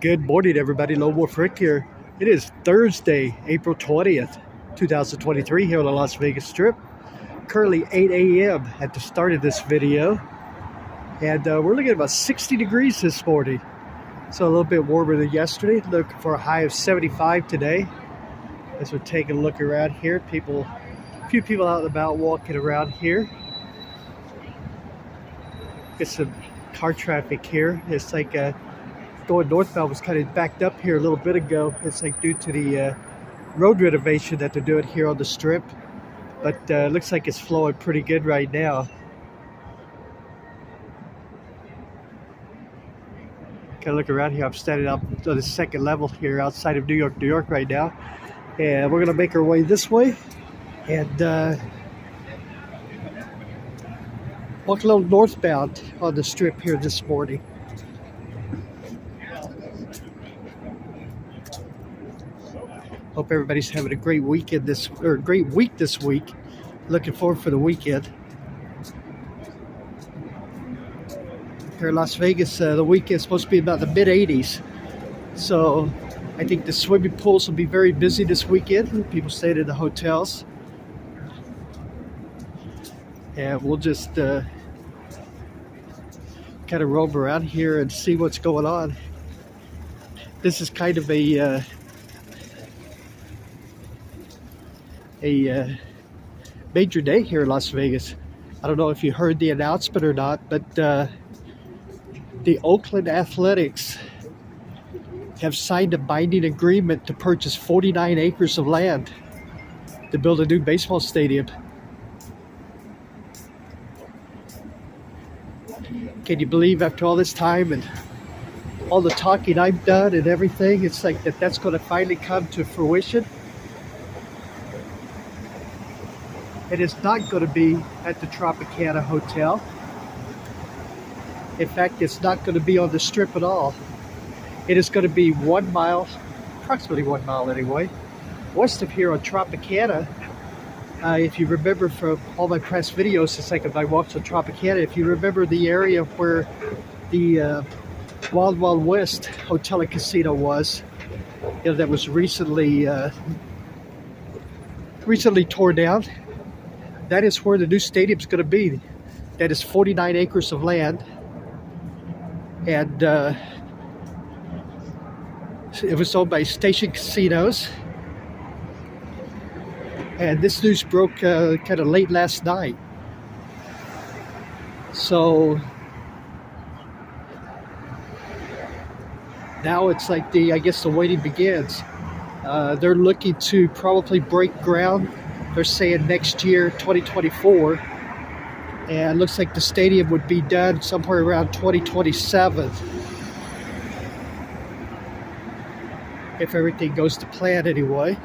Good morning, everybody. Lone Wolf Rick here. It is Thursday, April 20th, 2023, here on the Las Vegas Strip. Currently 8 a.m. at the start of this video. And we're looking at about 60 degrees this morning. So a little bit warmer than yesterday. Looking for a high of 75 today. As we're taking a look around here, a few people out and about walking around here. Get some car traffic here. It's like going northbound was kind of backed up here a little bit ago. It's like due to the road renovation that they're doing here on the strip. But looks like it's flowing pretty good right now. Kind of look around here. I'm standing up on the second level here outside of New York right now. And we're going to make our way this way. And walk a little northbound on the strip here this morning. Hope everybody's having a great weekend great week this week. Looking forward for the weekend. Here in Las Vegas, the weekend's supposed to be about the mid-80s. So I think the swimming pools will be very busy this weekend. People staying in the hotels. And we'll just kind of roam around here and see what's going on. This is kind of a major day here in Las Vegas. I don't know if you heard the announcement or not, but the Oakland Athletics have signed a binding agreement to purchase 49 acres of land to build a new baseball stadium. Can you believe after all this time and all the talking I've done and everything, it's like that's going to finally come to fruition? It is not going to be at the Tropicana Hotel. In fact, it's not going to be on the strip at all. It is going to be 1 mile, approximately 1 mile anyway, west of here on Tropicana. If you remember from all my past videos, it's like my walks on Tropicana. If you remember the area where the Wild Wild West Hotel and Casino was, you know, that was recently torn down. That is where the new stadium's going to be. That is 49 acres of land. And it was owned by Station Casinos. And this news broke kind of late last night. So now it's like I guess the waiting begins. They're looking to probably break ground. They're saying next year, 2024, and it looks like the stadium would be done somewhere around 2027 if everything goes to plan anyway.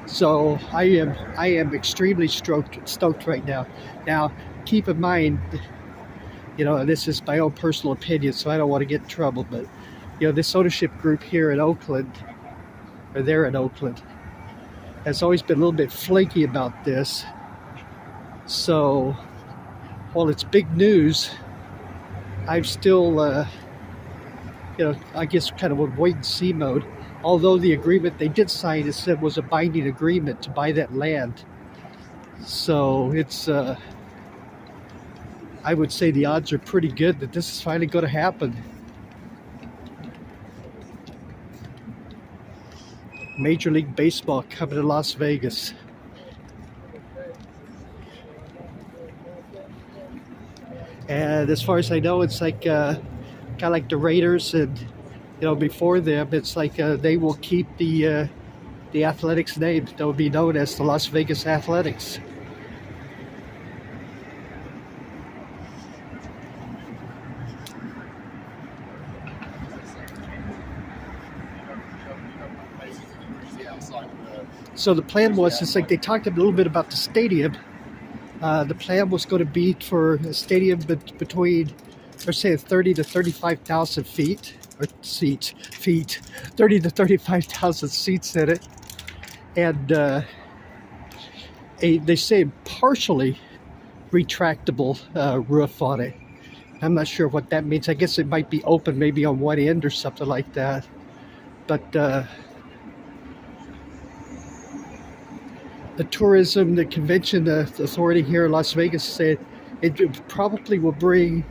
So I am extremely stoked right now. Now, keep in mind, you know, this is my own personal opinion, so I don't want to get in trouble, but you know, this ownership group here in Oakland, or there in Oakland, has always been a little bit flaky about this. So, while it's big news, I'm still, you know, I guess kind of in wait and see mode. Although the agreement they did sign, it said was a binding agreement to buy that land. So it's, I would say the odds are pretty good that this is finally going to happen. Major League Baseball coming to Las Vegas. And as far as I know, it's like kind of like the Raiders, and you know, before them, it's like they will keep the Athletics name. They'll be known as the Las Vegas Athletics. So the plan was, it's like they talked a little bit about the stadium. The plan was going to be for a stadium between, they're saying 30 to 35,000 feet, or feet, 30 to 35,000 seats in it. And they say partially retractable roof on it. I'm not sure what that means. I guess it might be open maybe on one end or something like that. But the tourism, the convention authority here in Las Vegas said it probably will bring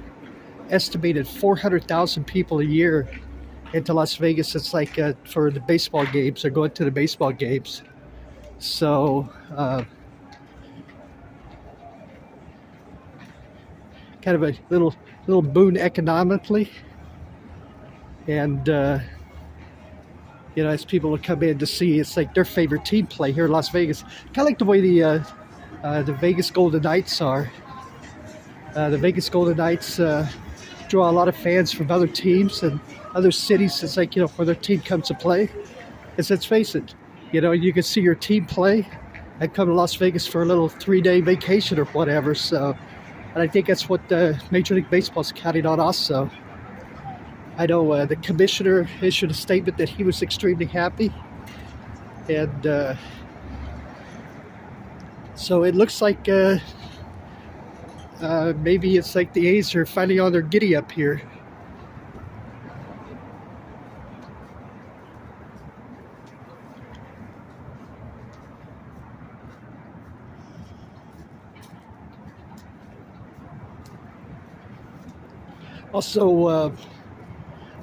estimated 400,000 people a year into Las Vegas. It's like for the baseball games, they're going to the baseball games. So kind of a little boon economically, and as people will come in to see, it's like their favorite team play here in Las Vegas. Kind of like the way the Vegas Golden Knights are. The Vegas Golden Knights draw a lot of fans from other teams and other cities. It's like, where their team comes to play. Let's face it, you can see your team play and come to Las Vegas for a little 3-day vacation or whatever. So, and I think that's what Major League Baseball is counting on also. I know the commissioner issued a statement that he was extremely happy. And so it looks like maybe it's like the A's are finally on their giddy up here. Also,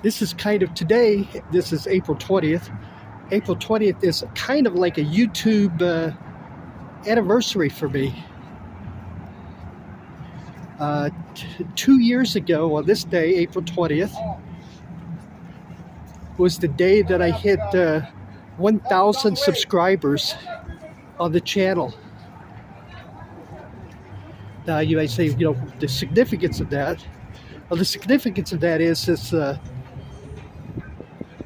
this is kind of today, this is April 20th. April 20th is kind of like a YouTube anniversary for me. 2 years ago on this day, April 20th, was the day that I hit 1,000 subscribers on the channel. Now you might say, the significance of that. Well, the significance of that is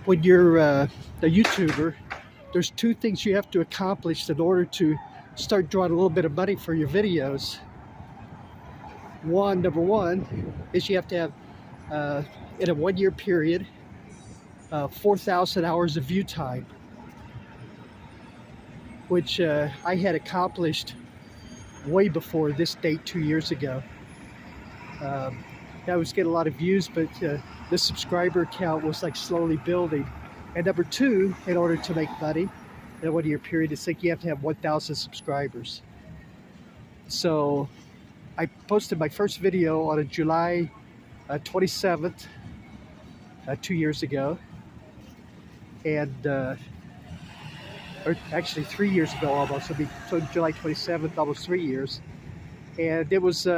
when you're a YouTuber, there's two things you have to accomplish in order to start drawing a little bit of money for your videos. Number one is you have to have, in a 1 year period, 4,000 hours of view time, which I had accomplished way before this date 2 years ago. I was getting a lot of views, but the subscriber count was like slowly building. And number two, in order to make money in a 1 year period, it's like you have to have 1,000 subscribers. So I posted my first video on July 27th, 2 years ago. And, or actually 3 years ago almost. It'll be July 27th, almost 3 years. And it was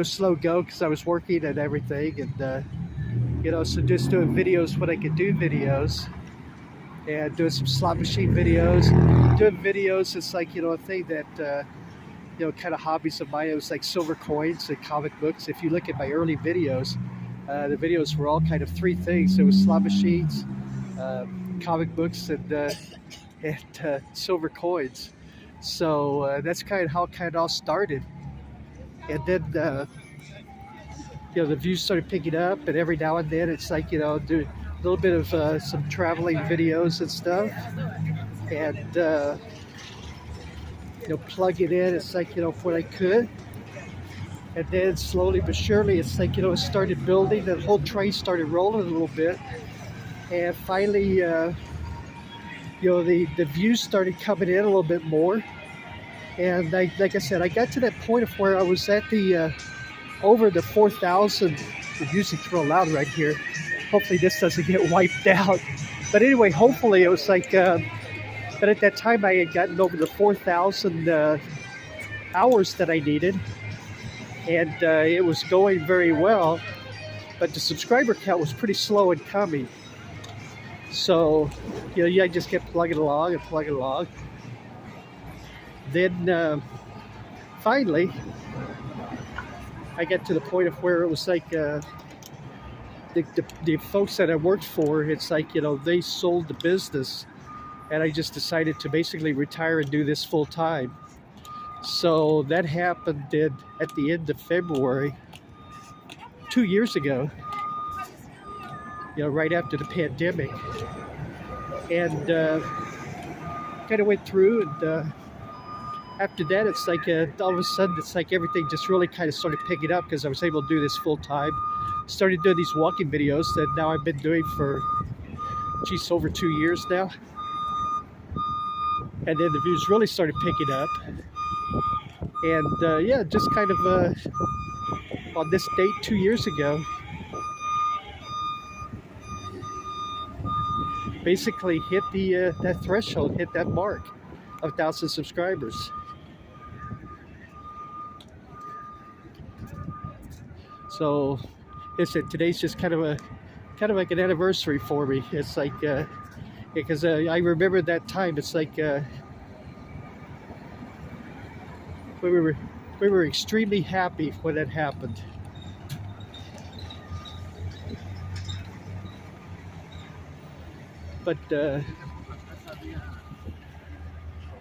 slow go because I was working and everything, and so just doing videos when I could do videos, and doing some slot machine videos, doing videos. It's like a thing that kind of hobbies of mine. It was like silver coins and comic books. If you look at my early videos, the videos were all kind of three things. It was slot machines, comic books, and silver coins. So that's kind of how it all started. And then, the views started picking up, and every now and then it's like, do a little bit of some traveling videos and stuff, and, plug it in. It's like, when I could. And then slowly but surely, it's like, it started building. The whole train started rolling a little bit. And finally, the views started coming in a little bit more. And like I said, I got to that point of where I was at the over the 4,000. The music's real loud right here. Hopefully this doesn't get wiped out. But anyway, hopefully it was like, but at that time I had gotten over the 4,000 hours that I needed. And it was going very well. But the subscriber count was pretty slow in coming. So, I just kept plugging along and plugging along. Then finally, I got to the point of where it was like the folks that I worked for, it's like, they sold the business, and I just decided to basically retire and do this full time. So that happened at the end of February 2 years ago, right after the pandemic. And kind of went through, and after that, it's like all of a sudden, it's like everything just really kind of started picking up because I was able to do this full time. Started doing these walking videos that now I've been doing for, geez, over 2 years now. And then the views really started picking up. And yeah, just kind of on this date 2 years ago, basically hit the that threshold, hit that mark of 1,000 subscribers. So, I said today's just kind of like an anniversary for me. It's like because I remember that time. It's like we were extremely happy when that happened. But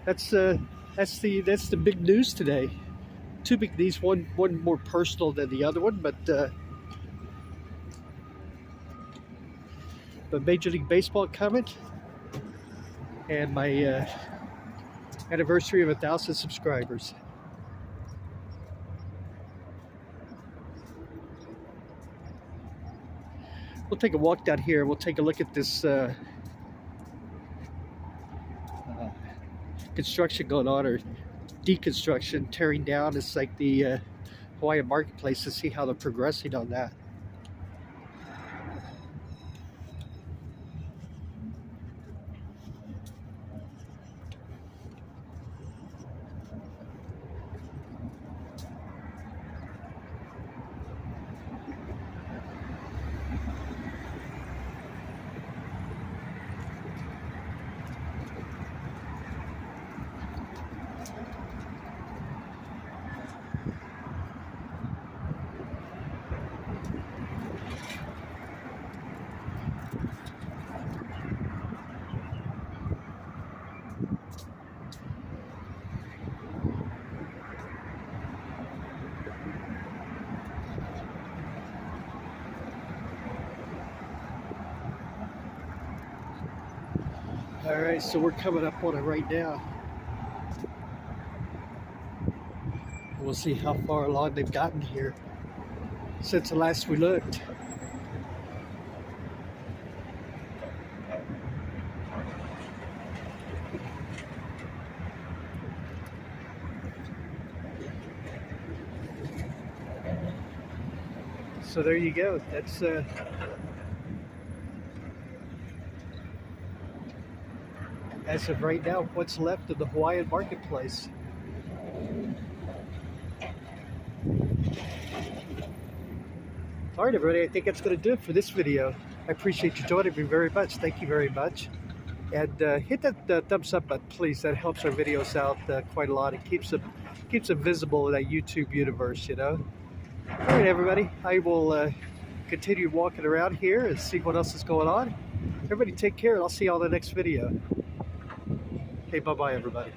that's the big news today. Two big news, one more personal than the other one, but Major League Baseball coming, and my anniversary of 1,000 subscribers. We'll take a walk down here. We'll take a look at this construction going on, or deconstruction, tearing down. It's like the Hawaiian Marketplace, to see how they're progressing on that. All right, so we're coming up on it right now. We'll see how far along they've gotten here since the last we looked. So there you go. That's as of right now, what's left of the Hawaiian Marketplace. All right, everybody, I think that's going to do it for this video. I appreciate you joining me very much. Thank you very much. And hit that thumbs up button, please. That helps our videos out quite a lot. It keeps them visible in that YouTube universe, you know. All right, everybody, I will continue walking around here and see what else is going on. Everybody take care, and I'll see you on the next video. Hey, bye-bye, everybody.